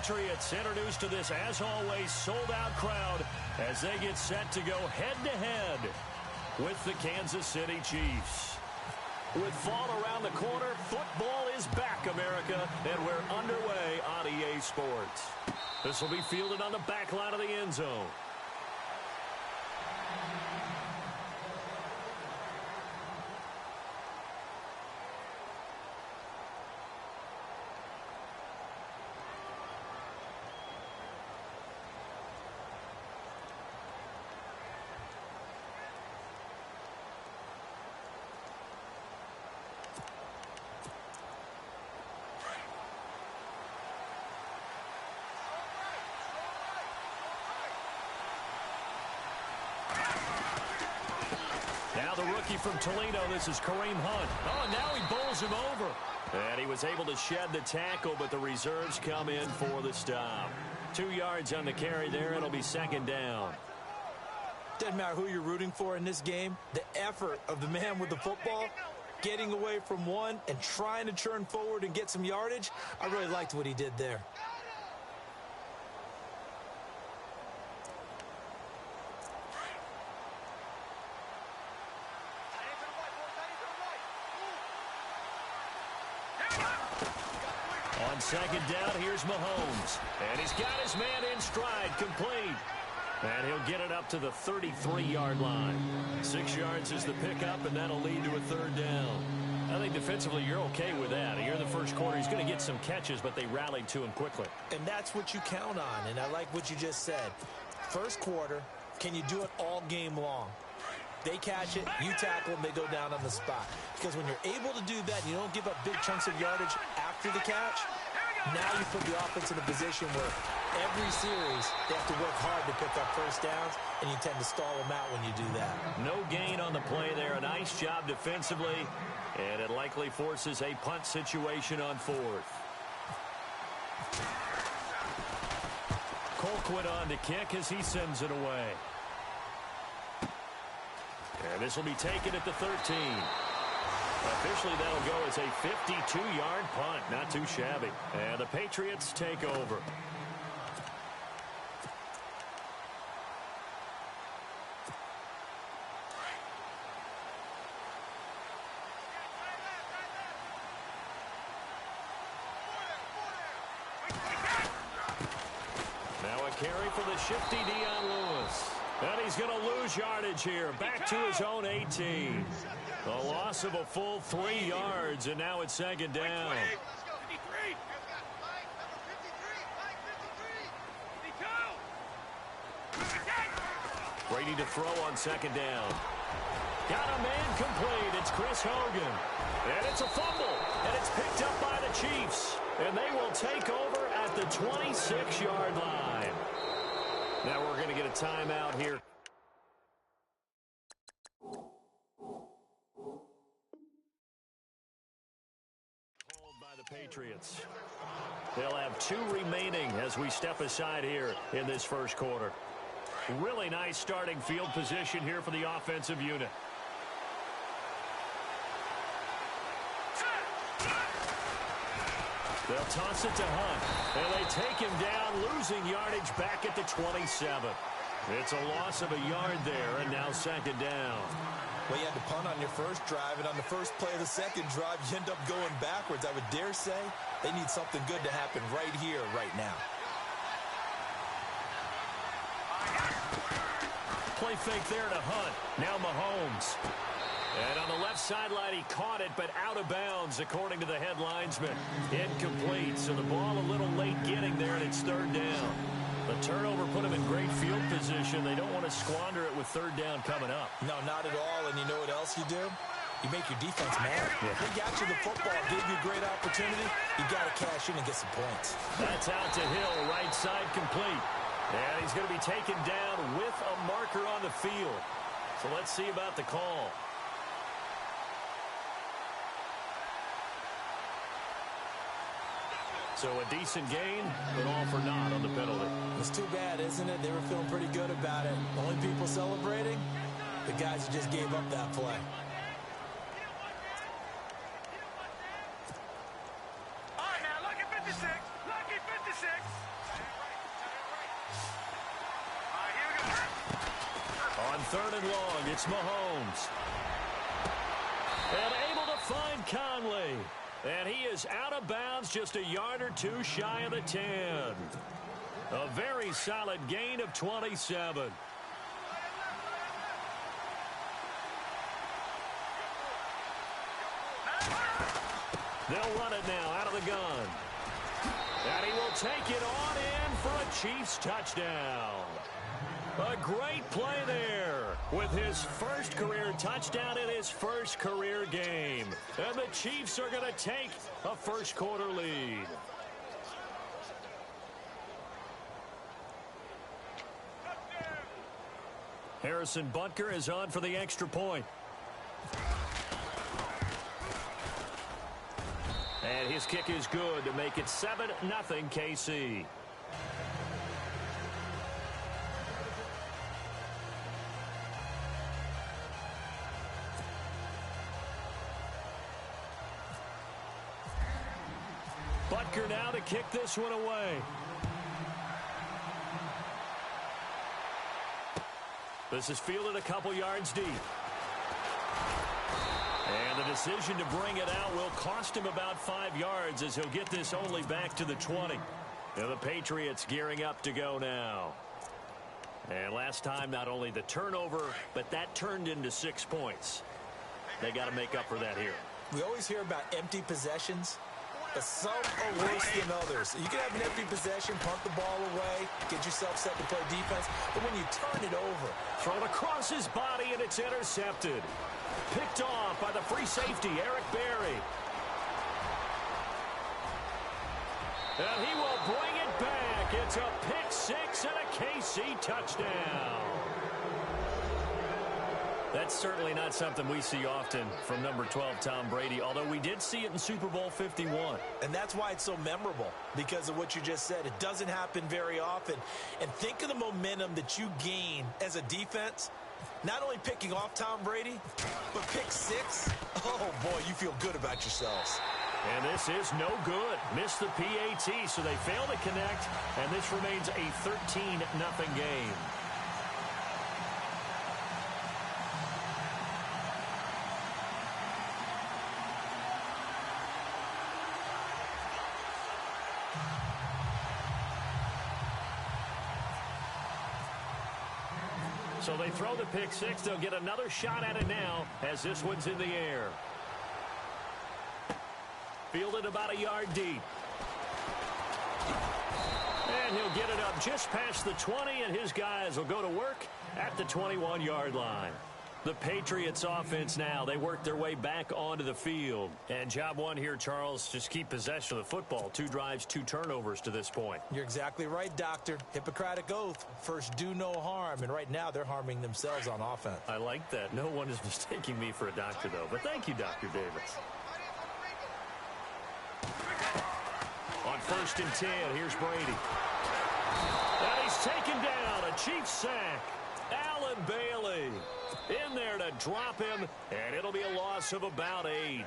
Patriots introduced to this, as always, sold-out crowd as they get set to go head-to-head with the Kansas City Chiefs. With fall around the corner, football is back, America, and we're underway on EA Sports. This will be fielded on the back line of the end zone. Now the rookie from Toledo, this is Kareem Hunt. Oh, now he bowls him over. And he was able to shed the tackle, but the reserves come in for the stop. 2 yards on the carry there. It'll be second down. Doesn't matter who you're rooting for in this game. The effort of the man with the football, getting away from one and trying to turn forward and get some yardage, I really liked what he did there. On second down, here's Mahomes. And he's got his man in stride, complete. And he'll get it up to the 33-yard line. 6 yards is the pickup, and that'll lead to a third down. I think defensively you're okay with that. Here in the first quarter, he's going to get some catches, but they rallied to him quickly. And that's what you count on, and I like what you just said. First quarter, can you do it all game long? They catch it, you tackle them, they go down on the spot. Because when you're able to do that, you don't give up big chunks of yardage after the catch, now you put the offense in a position where every series they have to work hard to pick up first downs, and you tend to stall them out when you do that. No gain on the play there. A nice job defensively, and it likely forces a punt situation on fourth. Colquitt on to kick as he sends it away. And this will be taken at the 13. Officially, that'll go as a 52-yard punt. Not too shabby. And the Patriots take over. Now a carry for the shifty Dion Lewis. And he's going to lose yardage here. Back to his own 18. A loss of a full 3 yards, and now it's second down. Brady to throw on second down. Got a man complete. It's Chris Hogan. And it's a fumble. And it's picked up by the Chiefs. And they will take over at the 26-yard line. Now we're going to get a timeout here. Called by the Patriots. They'll have 2 remaining as we step aside here in this first quarter. Really nice starting field position here for the offensive unit. They'll toss it to Hunt, and they take him down, losing yardage back at the 27. It's a loss of a yard there, and now second down. Well, you had to punt on your first drive, and on the first play of the second drive, you end up going backwards. I would dare say they need something good to happen right here, right now. Play fake there to Hunt. Now Mahomes. And on the left sideline, he caught it, but out of bounds, according to the head linesman. Incomplete, so the ball a little late getting there, and it's third down. The turnover put him in great field position. They don't want to squander it with third down coming up. No, not at all, and you know what else you do? You make your defense mad. Yeah. They got you the football, gave you a great opportunity. You got to cash in and get some points. That's out to Hill, right side complete. And he's going to be taken down with a marker on the field. So let's see about the call. So a decent gain, but all for naught on the penalty. It's too bad, isn't it? They were feeling pretty good about it. Only people celebrating, the guys who just gave up that play. All right, now, lucky 56. Lucky 56. 3rd and long. It's Mahomes. And able to find Conley. And he is out of bounds just a yard or two shy of the 10. A very solid gain of 27. They'll run it now out of the gun. And he will take it on in for a Chiefs touchdown. A great play there with his first career touchdown in his first career game. And the Chiefs are going to take a first quarter lead. Harrison Butker is on for the extra point. And his kick is good to make it 7-0 KC. Butker now to kick this one away. This is fielded a couple yards deep. And the decision to bring it out will cost him about 5 yards as he'll get this only back to the 20. And the Patriots gearing up to go now. And last time, not only the turnover, but that turned into 6 points. They got to make up for that here. We always hear about empty possessions, but some are worse than others. You can have an empty possession, punt the ball away, get yourself set to play defense, but when you turn it over. Thrown across his body, and it's intercepted. Picked off by the free safety, Eric Berry. And he will bring it back. It's a pick six and a KC touchdown. That's certainly not something we see often from number 12, Tom Brady, although we did see it in Super Bowl 51. And that's why it's so memorable, because of what you just said. It doesn't happen very often. And think of the momentum that you gain as a defense, not only picking off Tom Brady, but pick six. Oh, boy, you feel good about yourselves. And this is no good. Missed the PAT, so they fail to connect, and this remains a 13-0 game. So they throw the pick six. They'll get another shot at it now as this one's in the air. Fielded about a yard deep. And he'll get it up just past the 20, and his guys will go to work at the 21-yard line. The Patriots offense now, they work their way back onto the field. And job one here, Charles, just keep possession of the football. 2 drives, 2 turnovers to this point. You're exactly right, Doctor. Hippocratic oath. First, do no harm. And right now, they're harming themselves on offense. I like that. No one is mistaking me for a doctor, though. But thank you, Dr. Davis. On 1st and 10, here's Brady. And he's taken down. A Chiefs sack. Allen Bailey in there to drop him, and it'll be a loss of about 8.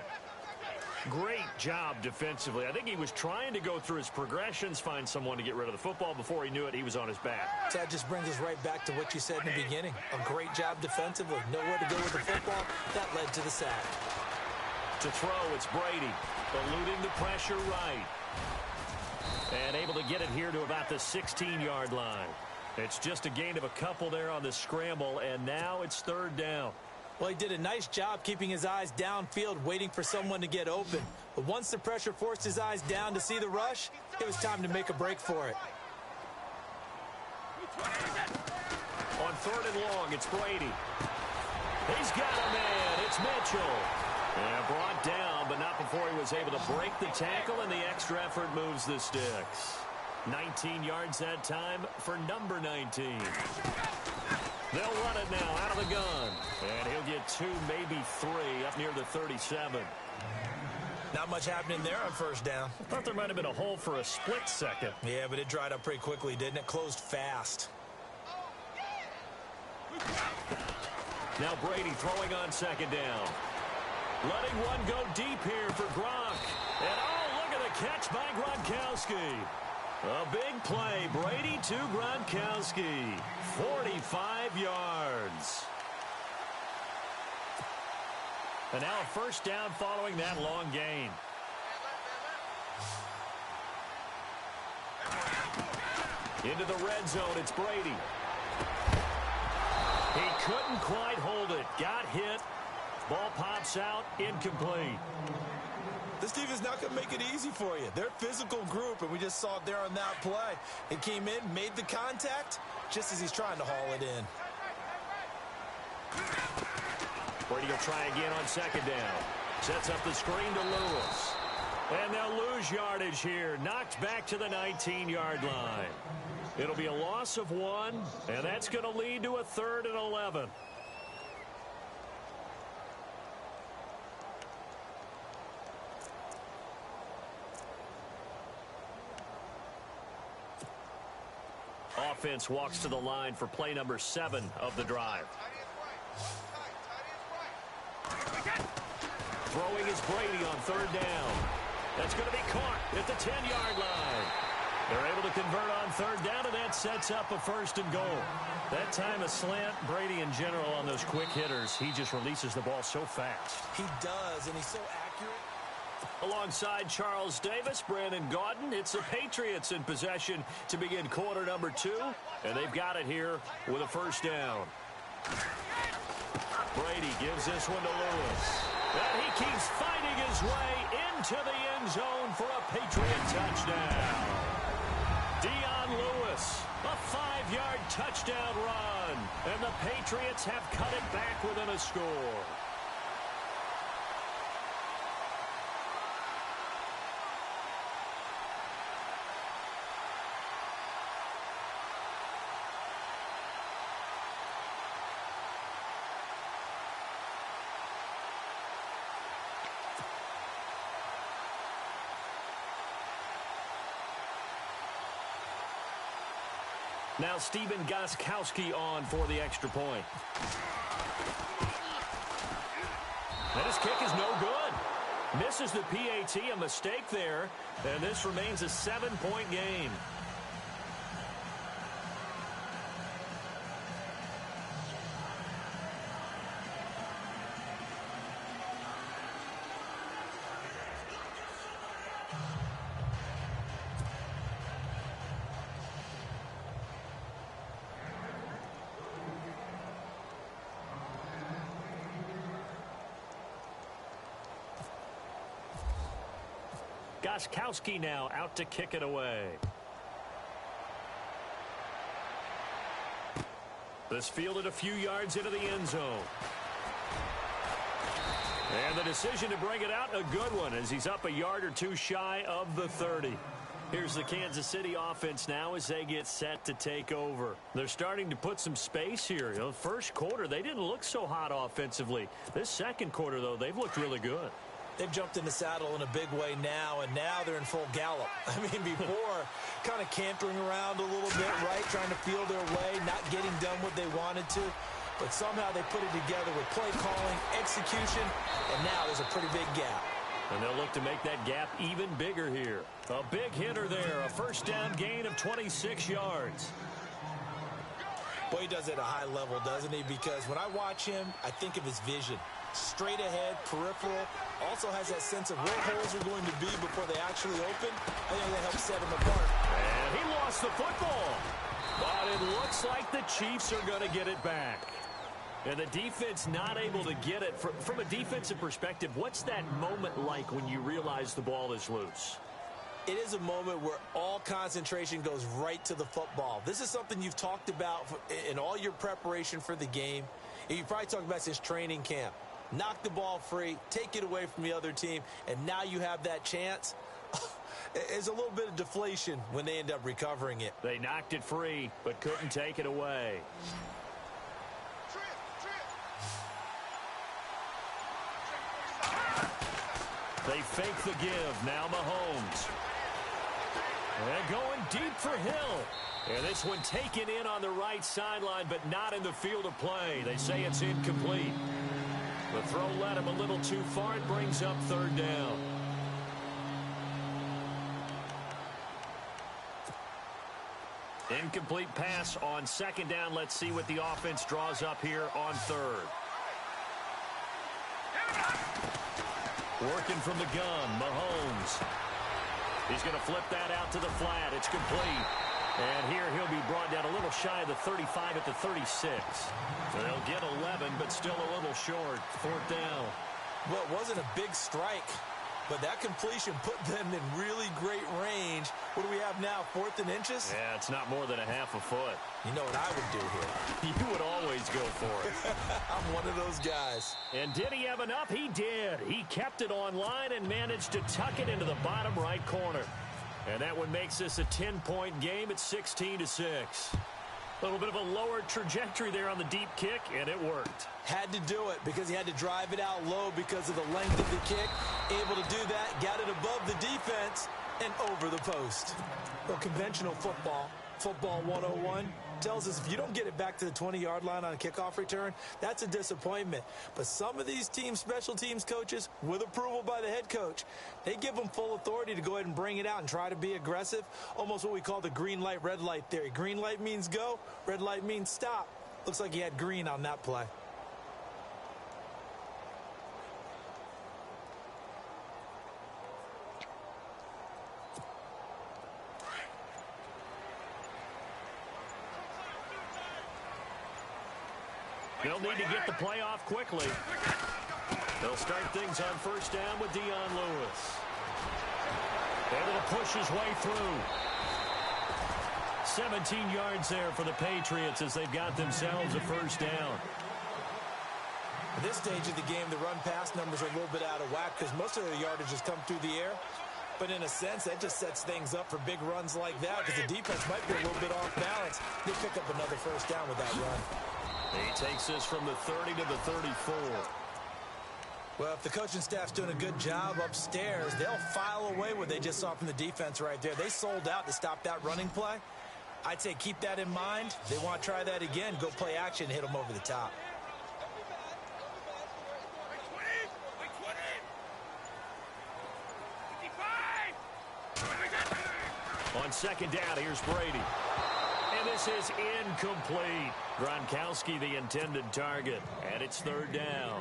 Great job defensively. I think he was trying to go through his progressions, find someone to get rid of the football. Before he knew it, he was on his back. So that just brings us right back to what you said in the beginning. A great job defensively. Nowhere to go with the football. That led to the sack. To throw, it's Brady, eluding the pressure right. And able to get it here to about the 16-yard line. It's just a gain of a couple there on the scramble, and now it's 3rd down. Well, he did a nice job keeping his eyes downfield, waiting for someone to get open. But once the pressure forced his eyes down to see the rush, it was time to make a break for it. On 3rd and long, it's Brady. He's got a man. It's Mitchell. And brought down, but not before he was able to break the tackle, and the extra effort moves the sticks. 19 yards that time for number 19. They'll run it now out of the gun. And he'll get 2, maybe 3 up near the 37. Not much happening there on 1st down. I thought there might have been a hole for a split second. Yeah, but it dried up pretty quickly, didn't it? Closed fast. Now Brady throwing on 2nd down. Letting one go deep here for Gronk. And oh, look at the catch by Gronkowski. A big play. Brady to Gronkowski. 45 yards. And now a first down following that long gain. Into the red zone, it's Brady. He couldn't quite hold it. Got hit. Ball pops out, incomplete. This defense is not going to make it easy for you. They're a physical group, and we just saw it there on that play. It came in, made the contact, just as he's trying to haul it in. Brady will try again on second down. Sets up the screen to Lewis. And they'll lose yardage here. Knocked back to the 19-yard line. It'll be a loss of 1, and that's going to lead to a 3rd and 11. Offense walks to the line for play number 7 of the drive. Throwing is Brady on 3rd down. That's going to be caught at the 10-yard line. They're able to convert on 3rd down, and that sets up a 1st and goal. That time a slant. Brady in general on those quick hitters, he just releases the ball so fast. He does, and he's so accurate. Alongside Charles Davis, Brandon Gaudin, it's the Patriots in possession to begin quarter number 2, and they've got it here with a 1st down. Brady gives this one to Lewis. And he keeps fighting his way into the end zone for a Patriot touchdown. Dion Lewis, a 5-yard touchdown run, and the Patriots have cut it back within a score. Now Stephen Gostkowski on for the extra point. And his kick is no good. Misses the PAT, a mistake there, and this remains a 7-point game. Gostkowski now out to kick it away. This fielded a few yards into the end zone. And the decision to bring it out, a good one, as he's up a yard or 2 shy of the 30. Here's the Kansas City offense now as they get set to take over. They're starting to put some space here. You know, first quarter, they didn't look so hot offensively. This second quarter, though, they've looked really good. They've jumped in the saddle in a big way now, and now they're in full gallop. I mean, before, kind of cantering around a little bit, right, trying to feel their way, not getting done what they wanted to. But somehow they put it together with play calling, execution, and now there's a pretty big gap. And they'll look to make that gap even bigger here. A big hitter there, a first down gain of 26 yards. Boy, he does it at a high level, doesn't he? Because when I watch him, I think of his vision. Straight ahead, peripheral, also has that sense of where holes are going to be before they actually open. I think that helps set him apart. And he lost the football. But it looks like the Chiefs are going to get it back. And the defense not able to get it. From a defensive perspective, what's that moment like when you realize the ball is loose? It is a moment where all concentration goes right to the football. This is something you've talked about in all your preparation for the game. And you probably talked about since training camp. Knock the ball free, take it away from the other team, and now you have that chance. There's a little bit of deflation when they end up recovering it. They knocked it free, but couldn't take it away. They fake the give. Now Mahomes. And going deep for Hill. And this one taken in on the right sideline, but not in the field of play. They say it's incomplete. The throw led him a little too far. It brings up 3rd down. Incomplete pass on 2nd down. Let's see what the offense draws up here on 3rd. Working from the gun, Mahomes. He's going to flip that out to the flat. It's complete. And here he'll be brought down a little shy of the 35 at the 36. They'll get 11, but still a little short. Fourth down. Well, it wasn't a big strike, but that completion put them in really great range. What do we have now, 4th and inches? Yeah, it's not more than a half a foot. You know what I would do here? You would always go for it. I'm one of those guys. And did he have enough? He did. He kept it on line and managed to tuck it into the bottom right corner. And that one makes this a 10-point game at 16-6. A little bit of a lower trajectory there on the deep kick, and it worked. Had to do it because he had to drive it out low because of the length of the kick. Able to do that, got it above the defense and over the post. Well, conventional football 101, tells us if you don't get it back to the 20-yard line on a kickoff return, that's a disappointment. But some of these special teams coaches, with approval by the head coach, they give them full authority to go ahead and bring it out and try to be aggressive, almost what we call the green light, red light theory. Green light means go, red light means stop. Looks like he had green on that play. They'll need to get the play off quickly. They'll start things on first down with Dion Lewis. Able to push his way through. 17 yards there for the Patriots as they've got themselves a first down. At this stage of the game, the run-pass numbers are a little bit out of whack because most of their yardage has come through the air. But in a sense, that just sets things up for big runs like that because the defense might be a little bit off balance. They pick up another first down with that run. He takes this from the 30 to the 34. Well, if the coaching staff's doing a good job upstairs, they'll file away what they just saw from the defense right there. They sold out to stop that running play. I'd say keep that in mind. If they want to try that again, go play action and hit them over the top. On second down, here's Brady. And this is incomplete. Gronkowski, the intended target, and it's third down.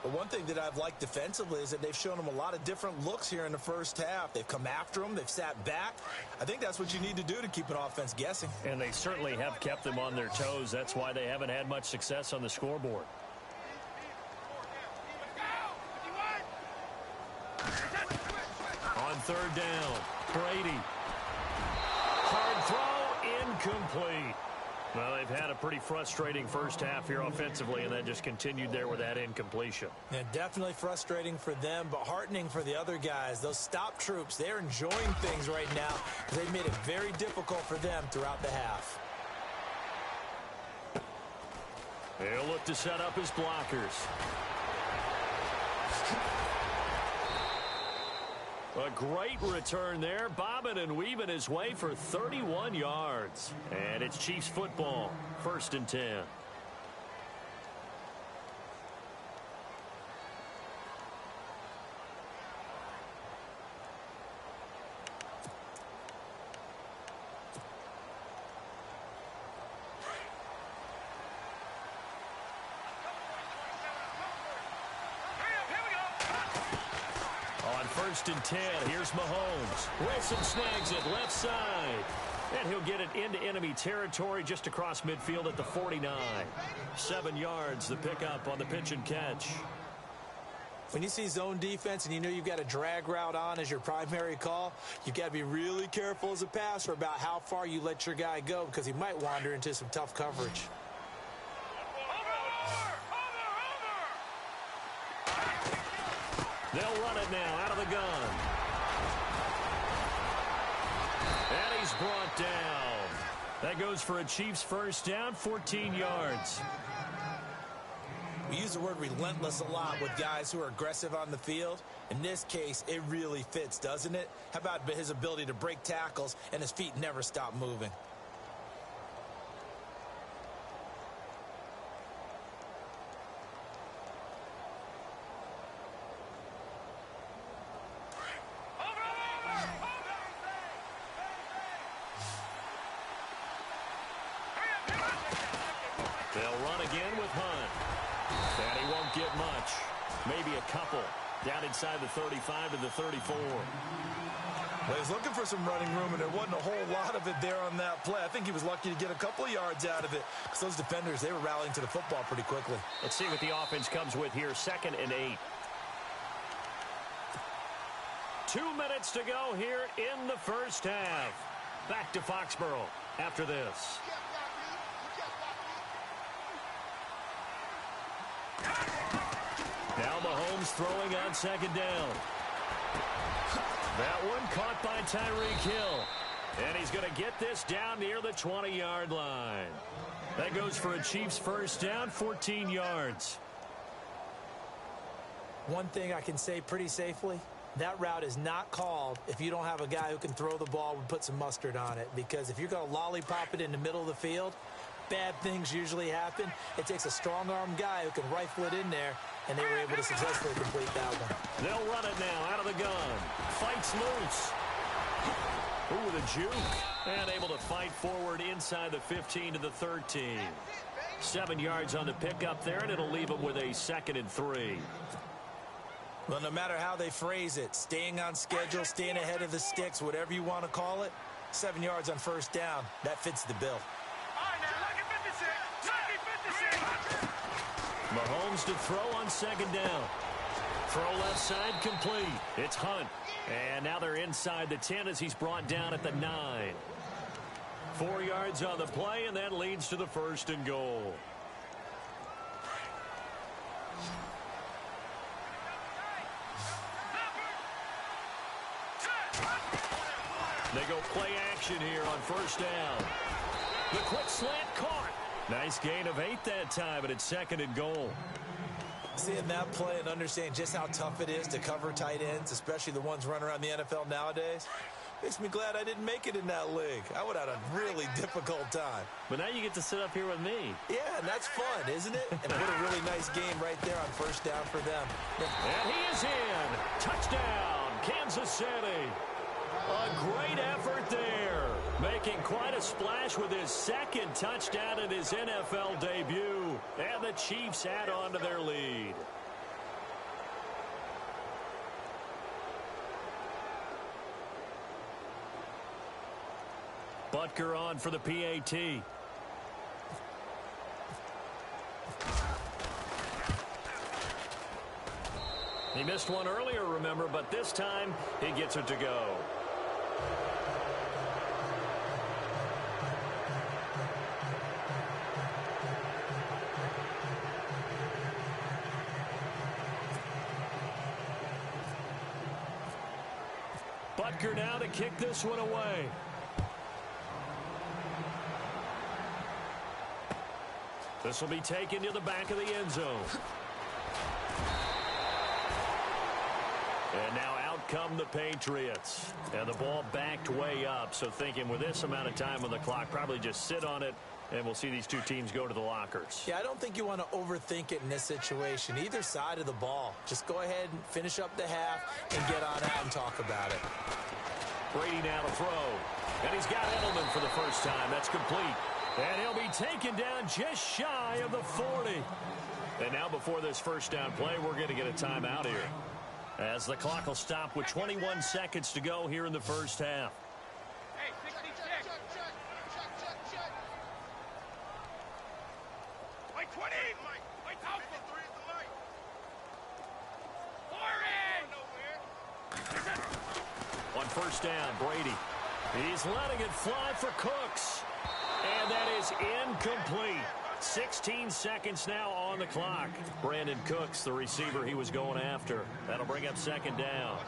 But one thing that I've liked defensively is that they've shown them a lot of different looks here in the first half. They've come after them. They've sat back. I think that's what you need to do to keep an offense guessing. And they certainly have kept them on their toes. That's why they haven't had much success on the scoreboard. On third down, Brady. Hard throw, incomplete. Well, they've had a pretty frustrating first half here offensively, and that just continued there with that incompletion. Yeah, definitely frustrating for them, but heartening for the other guys. Those stop troops, they're enjoying things right now. They've made it very difficult for them throughout the half. They'll look to set up his blockers. A great return there, bobbing and weaving his way for 31 yards. And it's Chiefs football, 1st and 10. First and 10. Here's Mahomes. Wilson snags it left side. And he'll get it into enemy territory just across midfield at the 49. 7 yards, the pickup on the pitch and catch. When you see zone defense and you know you've got a drag route on as your primary call, you've got to be really careful as a passer about how far you let your guy go because he might wander into some tough coverage. They'll run it now out of the gun. And he's brought down. That goes for a Chiefs first down, 14 yards. We use the word relentless a lot with guys who are aggressive on the field. In this case, it really fits, doesn't it? How about his ability to break tackles and his feet never stop moving? They'll run again with Hunt. And he won't get much. maybe a couple. Down inside the 35 to the 34. Well, he's looking for some running room, and there wasn't a whole lot of it there on that play. I think he was lucky to get a couple of yards out of it because those defenders, they were rallying to the football pretty quickly. Let's see what the offense comes with here. 2nd and 8. 2 minutes to go here in the first half. Back to Foxborough after this. Now Mahomes throwing on 2nd down. That one caught by Tyreek Hill. And he's going to get this down near the 20-yard line. That goes for a Chiefs first down, 14 yards. One thing I can say pretty safely, that route is not called if you don't have a guy who can throw the ball and put some mustard on it. Because if you're going to lollipop it in the middle of the field, bad things usually happen. It takes a strong-arm guy who can rifle it in there, and they were able to successfully complete that one. They'll run it now out of the gun. Fights loose. Ooh, with a juke. And able to fight forward inside the 15 to the 13. 7 yards on the pickup there, and it'll leave them with a 2nd and 3. Well, no matter how they phrase it, staying on schedule, staying ahead of the sticks, whatever you want to call it, 7 yards on first down, that fits the bill. Mahomes to throw on 2nd down. Throw left side complete. It's Hunt. And now they're inside the 10 as he's brought down at the 9. 4 yards on the play, and that leads to the 1st and goal. They go play action here on 1st down. The quick slant caught. Nice gain of 8 that time, but it's 2nd and goal. Seeing that play and understanding just how tough it is to cover tight ends, especially the ones running around the NFL nowadays, makes me glad I didn't make it in that league. I would have had a really difficult time. But now you get to sit up here with me. Yeah, and that's fun, isn't it? And what a really nice game right there on 1st down for them. And he is in. Touchdown, Kansas City. A great effort there. Making quite a splash with his 2nd touchdown in his NFL debut. And the Chiefs add on to their lead. Butker on for the PAT. He missed one earlier, remember, but this time he gets it to go. Butker now to kick this one away. This will be taken to the back of the end zone. And now out come the Patriots. And the ball backed way up. So thinking with this amount of time on the clock, probably just sit on it, and we'll see these two teams go to the lockers. Yeah, I don't think you want to overthink it in this situation. Either side of the ball. Just go ahead and finish up the half and get on out and talk about it. Brady now to throw. And he's got Edelman for the first time. That's complete. And he'll be taken down just shy of the 40. And now before this first down play, we're going to get a timeout here, as the clock will stop with 21 seconds to go here in the first half. Hey, 66. Mike 20. Mike out. On first down, Brady. He's letting it fly for Cooks. And that is incomplete. 16 seconds now on the clock. Brandon Cooks, the receiver he was going after. That'll bring up 2nd down.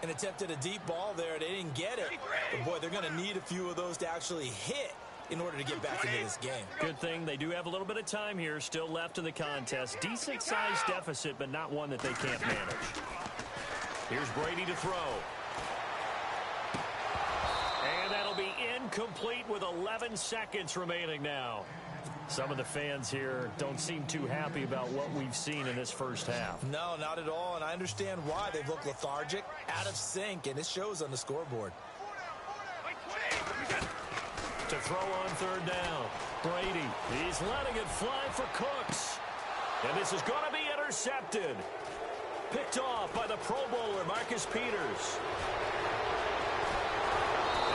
And attempted a deep ball there. They didn't get it. But, boy, they're going to need a few of those to actually hit in order to get back into this game. Good thing they do have a little bit of time here still left in the contest. Decent-sized deficit, but not one that they can't manage. Here's Brady to throw. And that'll be incomplete with 11 seconds remaining now. Some of the fans here don't seem too happy about what we've seen in this first half. No, not at all, and I understand why. They've looked lethargic, out of sync, and it shows on the scoreboard. To throw on 3rd down, Brady. He's letting it fly for Cooks. And this is going to be intercepted. Picked off by the Pro Bowler, Marcus Peters.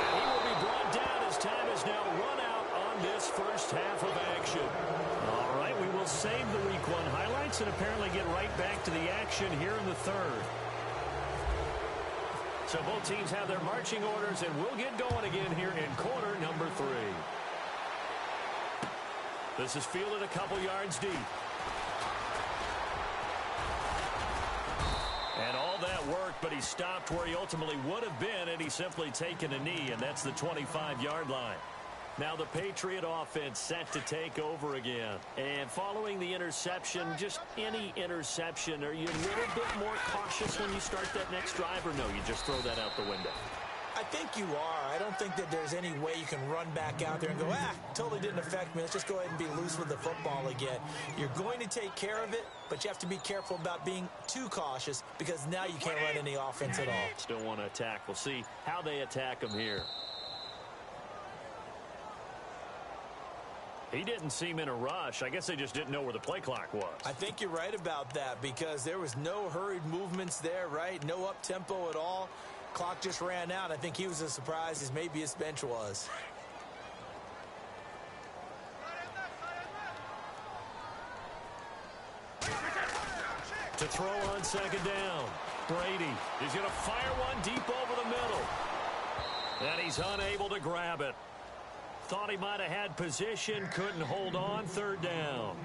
And he will be brought down as time is now run out on this first half of action. All right, we will save the Week 1 highlights and apparently get right back to the action here in the third. So both teams have their marching orders, and we'll get going again here in quarter number 3. This is fielded a couple yards deep. And all that work, but he stopped where he ultimately would have been had he simply taken a knee, and that's the 25-yard line. Now the Patriot offense set to take over again. And following the interception, just any interception, are you a little bit more cautious when you start that next drive, or no, you just throw that out the window? I think you are. I don't think that there's any way you can run back out there and go, totally didn't affect me. Let's just go ahead and be loose with the football again. You're going to take care of it, but you have to be careful about being too cautious because now you can't run any offense at all. Still want to attack. We'll see how they attack him here. He didn't seem in a rush. I guess they just didn't know where the play clock was. I think you're right about that because there was no hurried movements there, right? No up-tempo at all. Clock just ran out. I think he was as surprised as maybe his bench was. To throw on second down. Brady is going to fire one deep over the middle. And he's unable to grab it. Thought he might have had position, couldn't hold on, third down.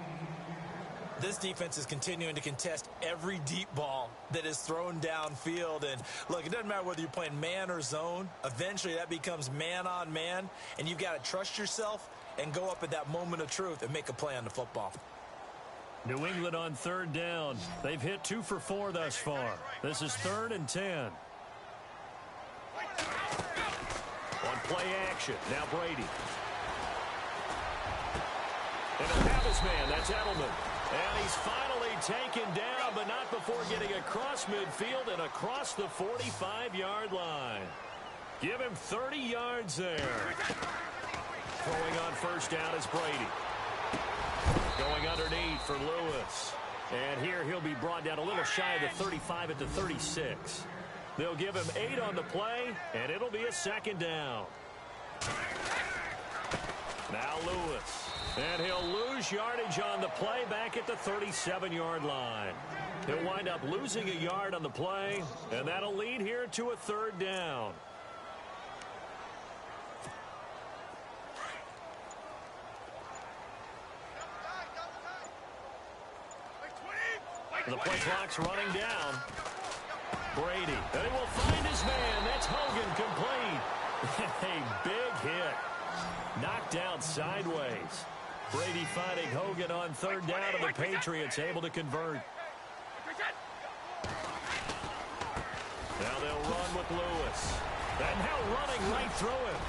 This defense is continuing to contest every deep ball that is thrown downfield. And, look, it doesn't matter whether you're playing man or zone. Eventually, that becomes man-on-man, and you've got to trust yourself and go up at that moment of truth and make a play on the football. New England on third down. They've hit 2 for 4 thus far. This is 3rd and 10. On play action, now Brady. And he'll have his man, that's Edelman. And he's finally taken down, but not before getting across midfield and across the 45-yard line. Give him 30 yards there. Throwing on first down is Brady. Going underneath for Lewis. And here he'll be brought down a little shy of the 35 at the 36. They'll give him 8 on the play, and it'll be a second down. Now Lewis. And he'll lose yardage on the play back at the 37-yard line. He'll wind up losing a yard on the play, and that'll lead here to a third down. The play clock's running down. Brady, and he will find his man. That's Hogan complete. A big hit. Knocked down sideways. Brady finding Hogan on third down, and the Patriots able to convert. Now they'll run with Lewis. And now running right through him.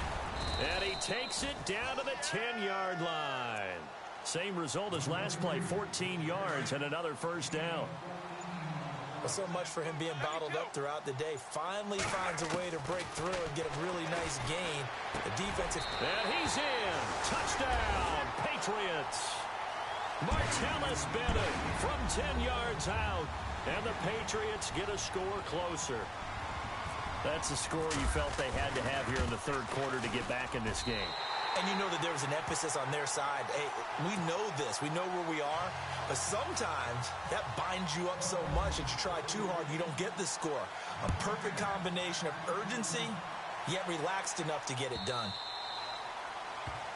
And he takes it down to the 10-yard line. Same result as last play, 14 yards and another first down. Well, so much for him being bottled up throughout the day. Finally finds a way to break through and get a really nice gain. The defensive... And he's in. Touchdown, Patriots. Martellus Bennett from 10 yards out. And the Patriots get a score closer. That's the score you felt they had to have here in the third quarter to get back in this game. And you know that there was an emphasis on their side. Hey, we know this. We know where we are. But sometimes that binds you up so much that you try too hard, you don't get the score. A perfect combination of urgency, yet relaxed enough to get it done.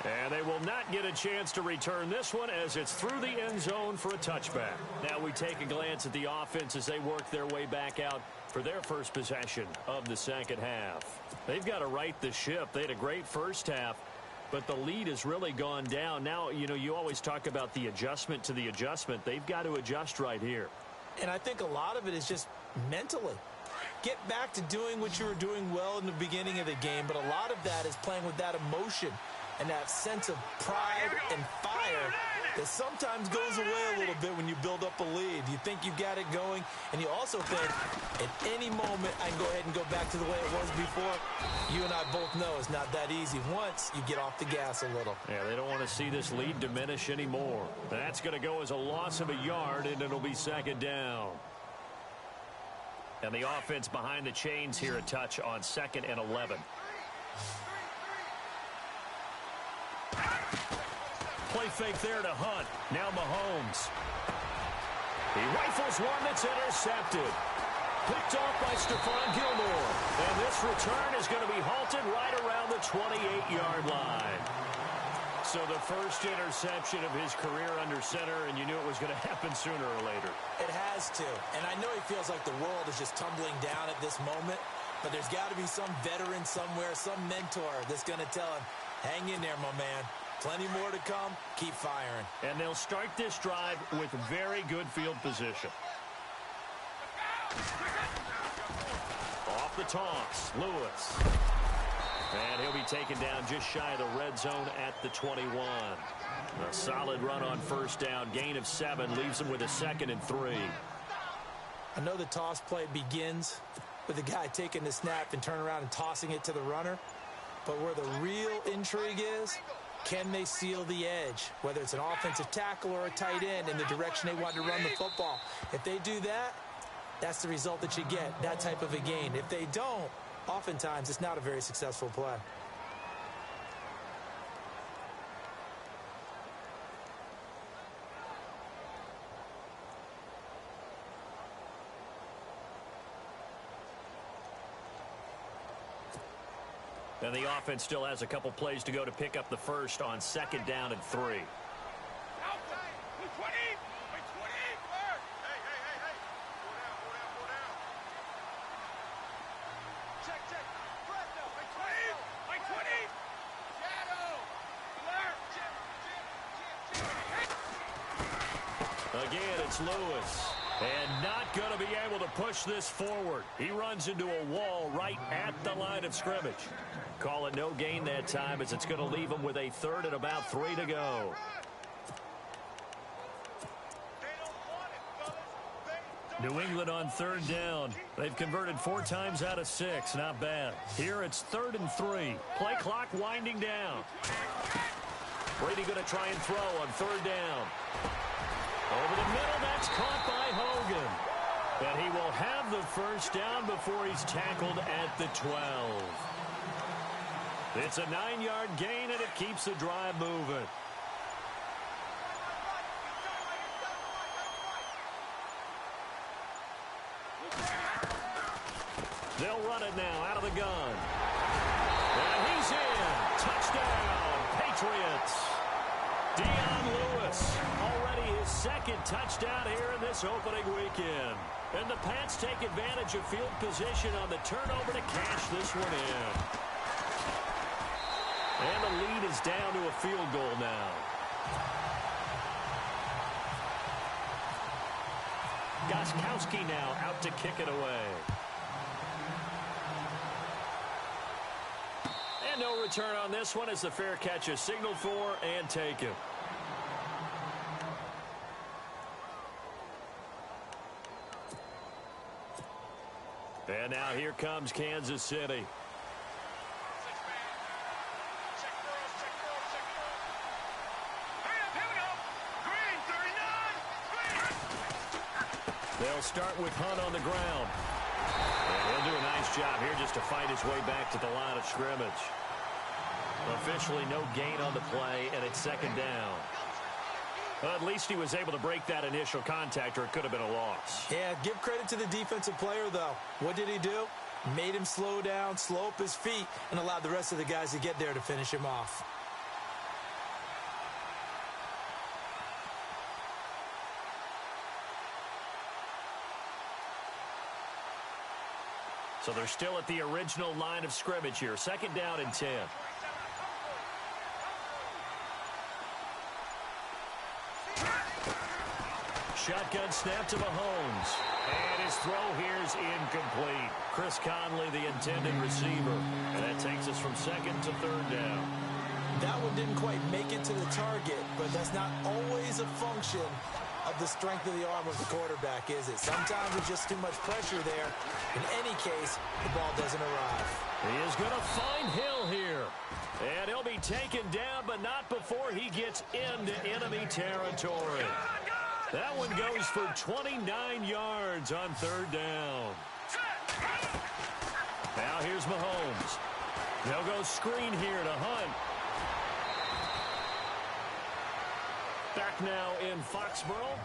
And they will not get a chance to return this one as it's through the end zone for a touchback. Now we take a glance at the offense as they work their way back out for their first possession of the second half. They've got to right the ship. They had a great first half, but the lead has really gone down. Now, you know, you always talk about the adjustment to the adjustment. They've got to adjust right here. And I think a lot of it is just mentally. Get back to doing what you were doing well in the beginning of the game, but a lot of that is playing with that emotion and that sense of pride and fire that sometimes goes away a little bit when you build up a lead. You think you've got it going, and you also think at any moment I can go ahead and go back to the way it was before. You and I both know it's not that easy once you get off the gas a little. Yeah, they don't want to see this lead diminish anymore. That's going to go as a loss of a yard, and it'll be second down. And the offense behind the chains here a touch on 2nd and 11. Play fake there to Hunt. Now Mahomes. He rifles one that's intercepted. Picked off by Stephon Gilmore. And this return is going to be halted right around the 28-yard line. So the first interception of his career under center, and you knew it was going to happen sooner or later. It has to. And I know he feels like the world is just tumbling down at this moment, but there's got to be some veteran somewhere, some mentor that's going to tell him, hang in there, my man. Plenty more to come. Keep firing. And they'll start this drive with very good field position. Off the toss, Lewis. And he'll be taken down just shy of the red zone at the 21. A solid run on first down. Gain of 7 leaves him with a 2nd and 3. I know the toss play begins with the guy taking the snap and turning around and tossing it to the runner. But where the real intrigue is, can they seal the edge? Whether it's an offensive tackle or a tight end in the direction they want to run the football. If they do that, that's the result that you get, that type of a gain. If they don't, oftentimes it's not a very successful play. And the offense still has a couple plays to go to pick up the first on 2nd down and 3. Again, it's Lewis. And not going to be able to push this forward. He runs into a wall right at the line of scrimmage. Call it no gain that time as it's going to leave him with a 3rd and about 3 to go. New England on 3rd down. They've converted 4 times out of 6. Not bad. Here it's 3rd and 3. Play clock winding down. Brady going to try and throw on 3rd down. Over the middle, that's caught by Hogan. And he will have the first down before he's tackled at the 12. It's a 9-yard gain, and it keeps the drive moving. They'll run it now out of the gun. And he's in. Touchdown, Patriots. Dion Lewis, already his 2nd touchdown here in this opening weekend. And the Pats take advantage of field position on the turnover to cash this one in. And the lead is down to a field goal now. Gostkowski now out to kick it away. And no return on this one as the fair catch is signaled for and taken. And now here comes Kansas City. They'll start with Hunt on the ground. And he'll do a nice job here just to fight his way back to the line of scrimmage. Officially no gain on the play, and it's 2nd down. Well, at least he was able to break that initial contact, or it could have been a loss. Yeah, give credit to the defensive player, though. What did he do? Made him slow down, slow up his feet, and allowed the rest of the guys to get there to finish him off. So they're still at the original line of scrimmage here. 2nd down and 10. Shotgun snap to Mahomes. And his throw here is incomplete. Chris Conley, the intended receiver. And that takes us from 2nd to 3rd down. That one didn't quite make it to the target, but that's not always a function of the strength of the arm of the quarterback, is it? Sometimes there's just too much pressure there. In any case, the ball doesn't arrive. He is going to find Hill here. And he'll be taken down, but not before he gets into enemy territory. That one goes for 29 yards on 3rd down. Now here's Mahomes. They'll go screen here to Hunt. Back now in Foxborough.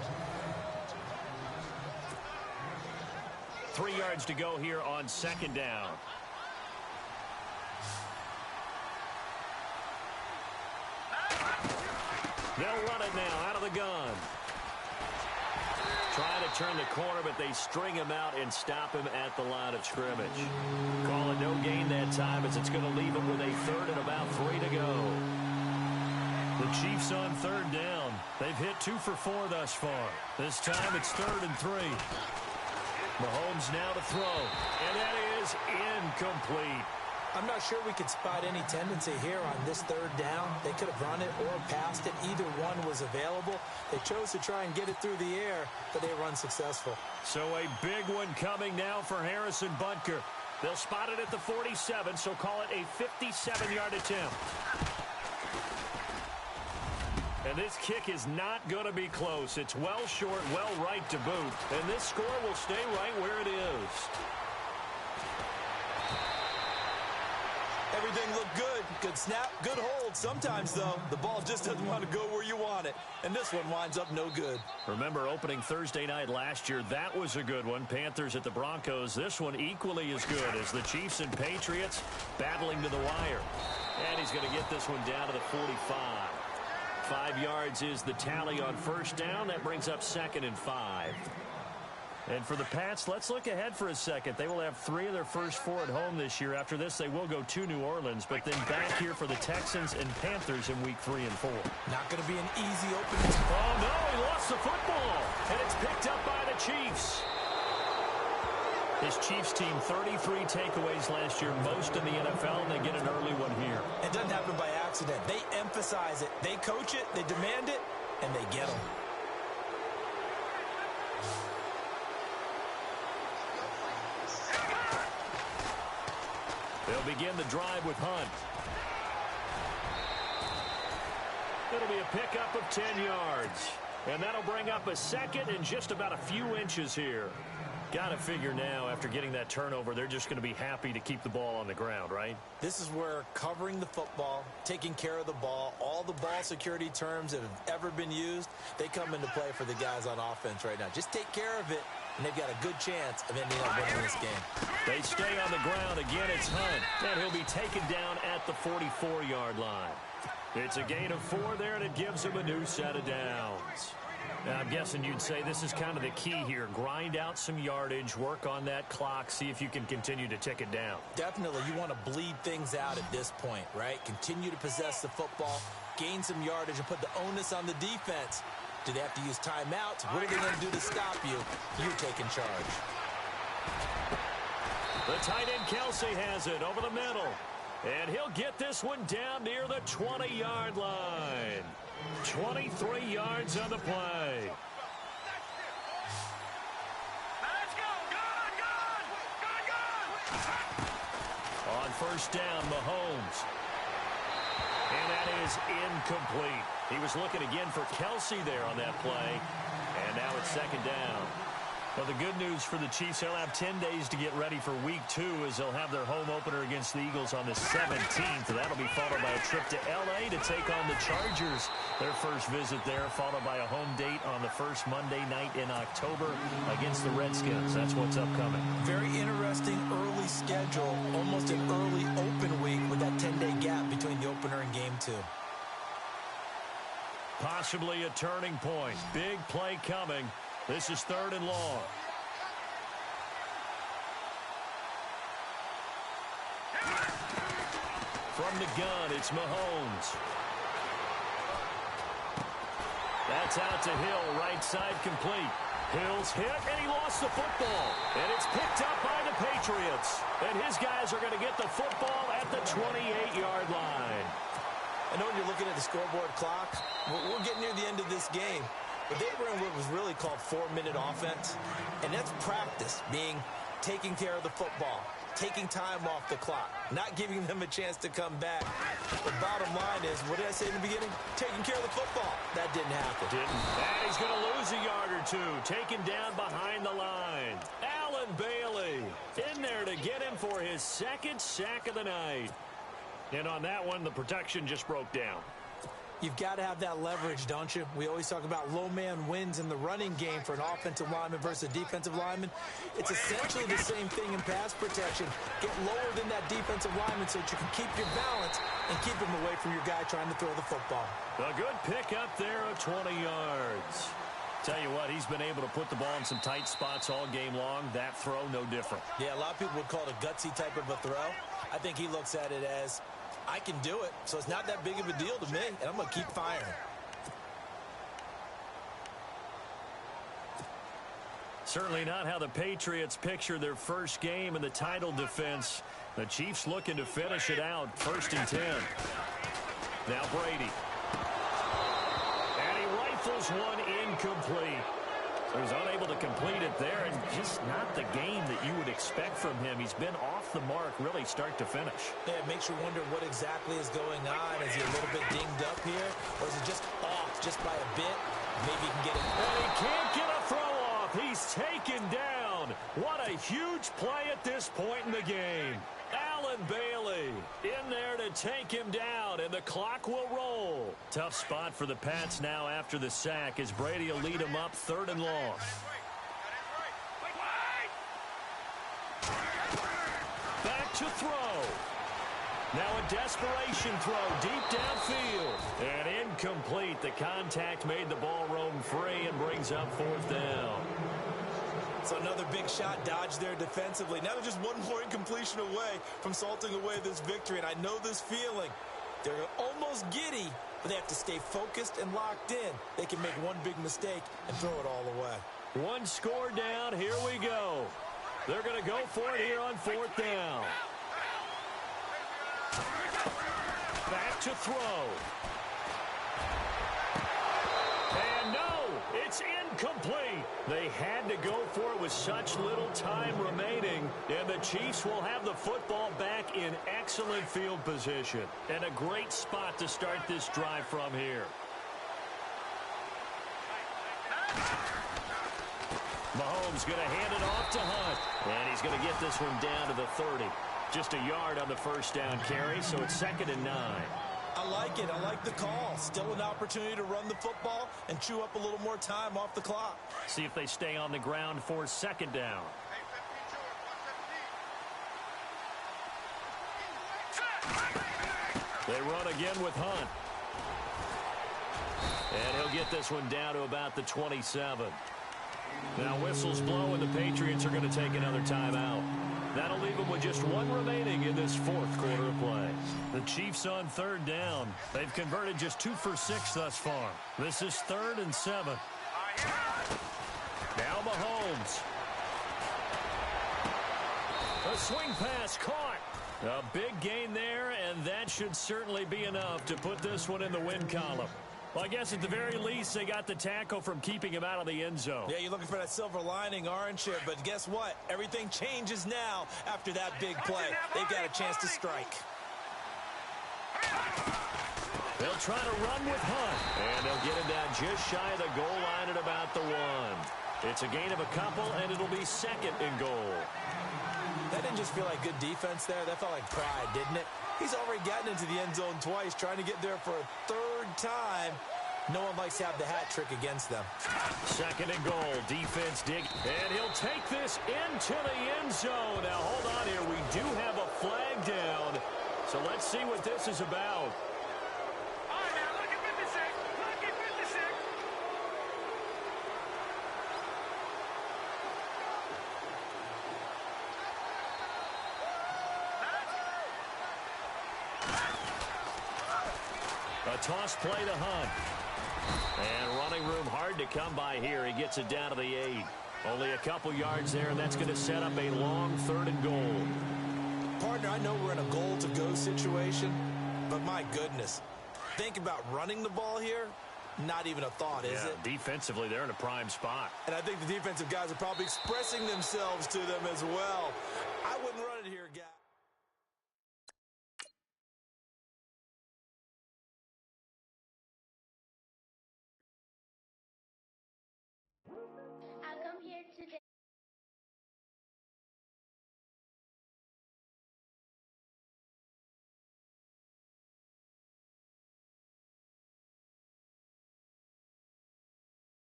3 yards to go here on second down. They'll run it now out of the gun. Trying to turn the corner, but they string him out and stop him at the line of scrimmage. Call it no gain that time as it's going to leave him with a third and about 3 to go. The Chiefs on third down. They've hit 2 for 4 thus far. This time it's 3rd and 3. Mahomes now to throw, and that is incomplete. I'm not sure we could spot any tendency here on this third down. They could have run it or passed it. Either one was available. They chose to try and get it through the air, but they were unsuccessful. So a big one coming now for Harrison Butker. They'll spot it at the 47, so call it a 57-yard attempt. And this kick is not going to be close. It's well short, well right to boot. And this score will stay right where it is. Everything looked good. Good snap, good hold. Sometimes, though, the ball just doesn't want to go where you want it. And this one winds up no good. Remember opening Thursday night last year, that was a good one. Panthers at the Broncos. This one equally as good as the Chiefs and Patriots battling to the wire. And he's going to get this one down to the 45. 5 yards is the tally on first down. That brings up 2nd and 5. And for the Pats, let's look ahead for a second. They will have 3 of their first 4 at home this year. After this, they will go to New Orleans, but then back here for the Texans and Panthers in week 3 and 4. Not going to be an easy opening. Oh, no, he lost the football, and it's picked up by the Chiefs. This Chiefs team, 33 takeaways last year, most in the NFL, and they get an early one here. It doesn't happen by accident. They emphasize it. They coach it, they demand it, and they get them. They'll begin the drive with Hunt. It'll be a pickup of 10 yards. And that'll bring up a second and just about a few inches here. Got to figure now, after getting that turnover, they're just going to be happy to keep the ball on the ground, right? This is where covering the football, taking care of the ball, all the ball security terms that have ever been used, they come into play for the guys on offense right now. Just take care of it, and they've got a good chance of ending up winning this game. They stay on the ground. Again, it's Hunt. And he'll be taken down at the 44-yard line. It's a gain of 4 there, and it gives him a new set of downs. Now, I'm guessing you'd say this is kind of the key here. Grind out some yardage, work on that clock, see if you can continue to tick it down. Definitely. You want to bleed things out at this point, right? Continue to possess the football, gain some yardage, and put the onus on the defense. Do they have to use timeouts? What are they going to do to stop you? You're taking charge. The tight end Kelsey has it over the middle. And he'll get this one down near the 20-yard line. 23 yards on the play. Let's go! Gone! On first down, Mahomes. And that is incomplete. He was looking again for Kelsey there on that play. And now it's second down. Well, the good news for the Chiefs, they'll have 10 days to get ready for week 2 as they'll have their home opener against the Eagles on the 17th. That'll be followed by a trip to L.A. to take on the Chargers. Their first visit there, followed by a home date on the first Monday night in October against the Redskins. That's what's upcoming. Very interesting early schedule, almost an early open week with that 10-day gap between the opener and game 2. Possibly a turning point. Big play coming. This is 3rd and long. From the gun, it's Mahomes. That's out to Hill, right side complete. Hill's hit, and he lost the football. And it's picked up by the Patriots. And his guys are going to get the football at the 28-yard line. I know when you're looking at the scoreboard clock, we're getting near the end of this game. But they were in what was really called 4-minute offense. And that's practice, being taking care of the football, taking time off the clock, not giving them a chance to come back. The bottom line is, what did I say in the beginning? Taking care of the football. That didn't happen. And he's going to lose a yard or two. Taken down behind the line. Allen Alan Bailey in there to get him for his second sack of the night. And on that one, the protection just broke down. You've got to have that leverage, don't you? We always talk about low man wins in the running game for an offensive lineman versus a defensive lineman. It's essentially the same thing in pass protection. Get lower than that defensive lineman so that you can keep your balance and keep him away from your guy trying to throw the football. A good pick up there of 20 yards. Tell you what, he's been able to put the ball in some tight spots all game long. That throw, no different. Yeah, a lot of people would call it a gutsy type of a throw. I think he looks at it as, I can do it, so it's not that big of a deal to me, and I'm going to keep firing. Certainly not how the Patriots picture their first game in the title defense. The Chiefs looking to finish it out, 1st and 10. Now Brady. And he rifles one incomplete. So he's unable to complete it there, and just not the game that you would expect from him. He's been off the mark really start to finish. Yeah, it makes you wonder what exactly is going on. Is he a little bit dinged up here, or is it just off just by a bit? Maybe he can get it. And he can't get a throw off. He's taken down. What a huge play at this point in the game. Alan Bailey in there to take him down, and the clock will roll. Tough spot for the Pats now after the sack as Brady will lead him up 3rd and long. Back to throw. Now a desperation throw deep downfield. And incomplete. The contact made the ball roam free and brings up 4th down. So another big shot dodged there defensively. Now they're just one more incompletion away from salting away this victory. And I know this feeling. They're almost giddy, but they have to stay focused and locked in. They can make one big mistake and throw it all away. One score down. Here we go. They're going to go for it here on 4th down. Back to throw. And no, it's incomplete. They had to go for it with such little time remaining, and the Chiefs will have the football back in excellent field position. And a great spot to start this drive from here. Mahomes going to hand it off to Hunt. And he's going to get this one down to the 30. Just a yard on the 1st down carry, so it's 2nd and 9. I like it. I like the call. Still an opportunity to run the football and chew up a little more time off the clock. See if they stay on the ground for 2nd down. They run again with Hunt. And he'll get this one down to about the 27. Now whistles blow, and the Patriots are going to take another timeout. That'll leave them with just one remaining in this 4th quarter of play. The Chiefs on 3rd down. They've converted just 2 for 6 thus far. This is 3rd and 7. Now Mahomes. A swing pass caught. A big gain there, and that should certainly be enough to put this one in the win column. Well, I guess at the very least, they got the tackle from keeping him out of the end zone. Yeah, you're looking for that silver lining, aren't you? But guess what? Everything changes now after that big play. They've got a chance to strike. They'll try to run with Hunt, and they'll get him down just shy of the goal line at about the 1. It's a gain of a couple, and it'll be 2nd and goal. That didn't just feel like good defense there. That felt like pride, didn't it? He's already gotten into the end zone twice, trying to get there for a 3rd time. No one likes to have the hat trick against them. 2nd and goal. Defense dig. And he'll take this into the end zone. Now, hold on here. We do have a flag down. So let's see what this is about. All right, now, look at 56. Look at 56. A toss play to Hunt. And running room hard to come by here. He gets it down to the 8. Only a couple yards there, and that's going to set up a long 3rd and goal. Partner, I know we're in a goal-to-go situation, but my goodness. Think about running the ball here. Not even a thought, is it? Defensively, they're in a prime spot. And I think the defensive guys are probably expressing themselves to them as well. I wouldn't run it here, guys.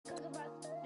Goodbye.